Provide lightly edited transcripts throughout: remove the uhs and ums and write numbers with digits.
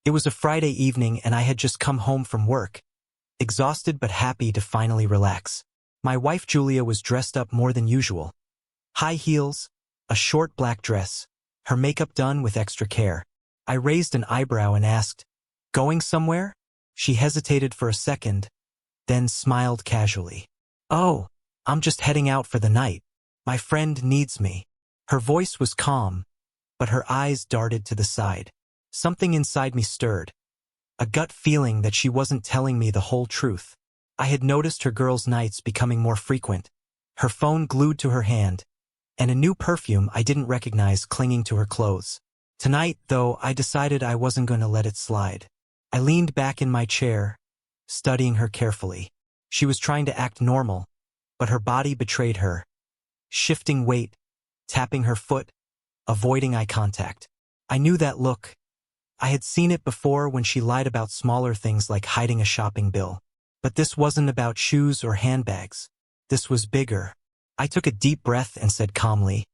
It was a Friday evening and I had just come home from work, exhausted but happy to finally relax. My wife Julia was dressed up more than usual. High heels, a short black dress, her makeup done with extra care. I raised an eyebrow and asked, "Going somewhere?" She hesitated for a second, then smiled casually. "Oh, I'm just heading out for the night. My friend needs me." Her voice was calm, but her eyes darted to the side. Something inside me stirred, a gut feeling that she wasn't telling me the whole truth. I had noticed her girls' nights becoming more frequent, her phone glued to her hand, and a new perfume I didn't recognize clinging to her clothes. Tonight, though, I decided I wasn't going to let it slide. I leaned back in my chair, studying her carefully. She was trying to act normal, but her body betrayed her, shifting weight, tapping her foot, avoiding eye contact. I knew that look. I had seen it before when she lied about smaller things like hiding a shopping bill. But this wasn't about shoes or handbags. This was bigger. I took a deep breath and said calmly,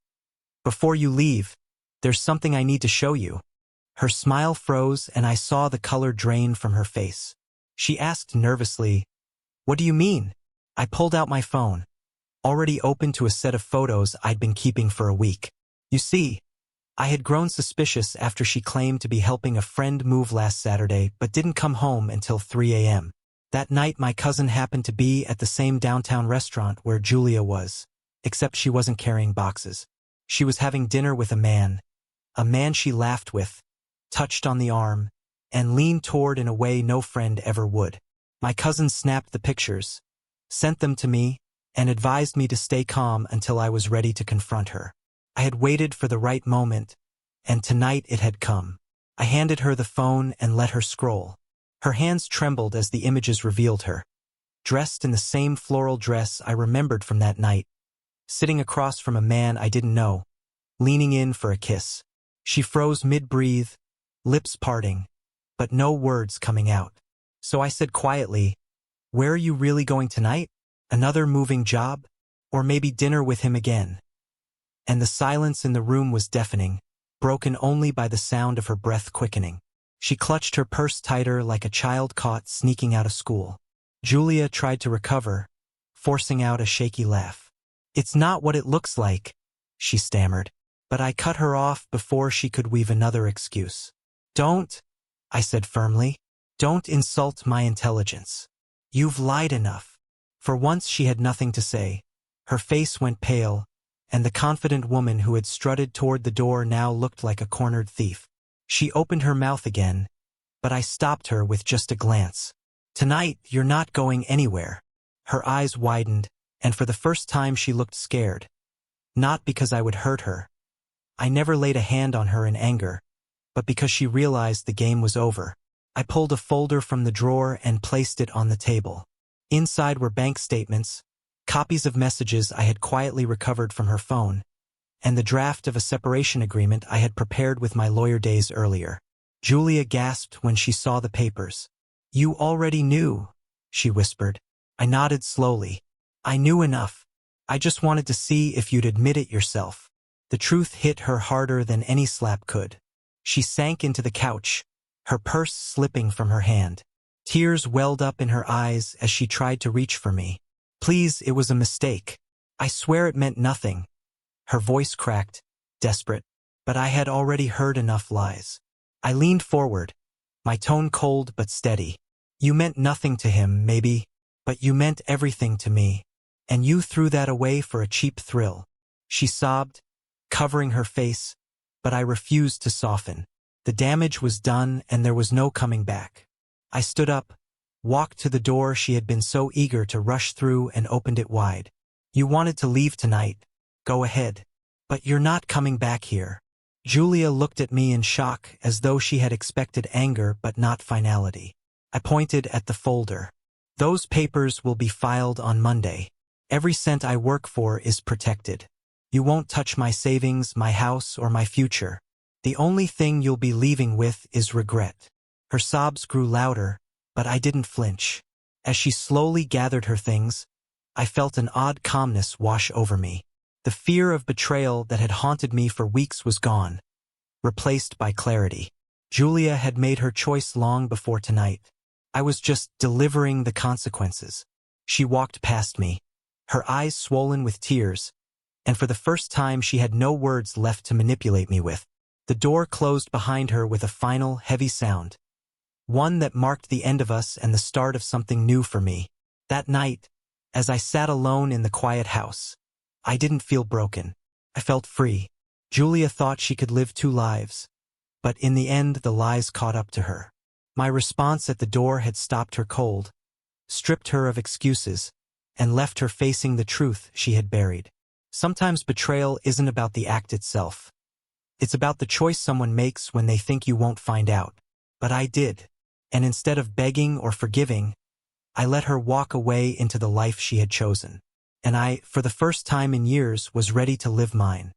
"Before you leave, there's something I need to show you." Her smile froze and I saw the color drain from her face. She asked nervously, "What do you mean?" I pulled out my phone, already open to a set of photos I'd been keeping for a week. You see, I had grown suspicious after she claimed to be helping a friend move last Saturday but didn't come home until 3 a.m. That night my cousin happened to be at the same downtown restaurant where Julia was, except she wasn't carrying boxes. She was having dinner with a man she laughed with, touched on the arm, and leaned toward in a way no friend ever would. My cousin snapped the pictures, sent them to me, and advised me to stay calm until I was ready to confront her. I had waited for the right moment, and tonight it had come. I handed her the phone and let her scroll. Her hands trembled as the images revealed her, dressed in the same floral dress I remembered from that night, sitting across from a man I didn't know, leaning in for a kiss. She froze mid-breathe, lips parting, but no words coming out. So I said quietly, "Where are you really going tonight? Another moving job? Or maybe dinner with him again?" And the silence in the room was deafening, broken only by the sound of her breath quickening. She clutched her purse tighter like a child caught sneaking out of school. Julia tried to recover, forcing out a shaky laugh. "It's not what it looks like," she stammered. But I cut her off before she could weave another excuse. "Don't," I said firmly. "Don't insult my intelligence. You've lied enough." For once she had nothing to say. Her face went pale, and the confident woman who had strutted toward the door now looked like a cornered thief. She opened her mouth again, but I stopped her with just a glance. "Tonight, you're not going anywhere." Her eyes widened, and for the first time she looked scared. Not because I would hurt her. I never laid a hand on her in anger, but because she realized the game was over. I pulled a folder from the drawer and placed it on the table. Inside were bank statements, copies of messages I had quietly recovered from her phone, and the draft of a separation agreement I had prepared with my lawyer days earlier. Julia gasped when she saw the papers. "You already knew," she whispered. I nodded slowly. "I knew enough. I just wanted to see if you'd admit it yourself." The truth hit her harder than any slap could. She sank into the couch, her purse slipping from her hand. Tears welled up in her eyes as she tried to reach for me. "Please, it was a mistake. I swear it meant nothing." Her voice cracked, desperate, but I had already heard enough lies. I leaned forward, my tone cold but steady. "You meant nothing to him, maybe, but you meant everything to me, and you threw that away for a cheap thrill." She sobbed, covering her face, but I refused to soften. The damage was done and there was no coming back. I stood up, walked to the door she had been so eager to rush through and opened it wide. "You wanted to leave tonight. Go ahead. But you're not coming back here." Julia looked at me in shock as though she had expected anger but not finality. I pointed at the folder. "Those papers will be filed on Monday. Every cent I work for is protected. You won't touch my savings, my house, or my future. The only thing you'll be leaving with is regret." Her sobs grew louder, but I didn't flinch. As she slowly gathered her things, I felt an odd calmness wash over me. The fear of betrayal that had haunted me for weeks was gone, replaced by clarity. Julia had made her choice long before tonight. I was just delivering the consequences. She walked past me, her eyes swollen with tears, and for the first time she had no words left to manipulate me with. The door closed behind her with a final, heavy sound, one that marked the end of us and the start of something new for me. That night, as I sat alone in the quiet house, I didn't feel broken. I felt free. Julia thought she could live two lives, but in the end the lies caught up to her. My response at the door had stopped her cold, stripped her of excuses, and left her facing the truth she had buried. Sometimes betrayal isn't about the act itself. It's about the choice someone makes when they think you won't find out. But I did, and instead of begging or forgiving, I let her walk away into the life she had chosen. And I, for the first time in years, was ready to live mine.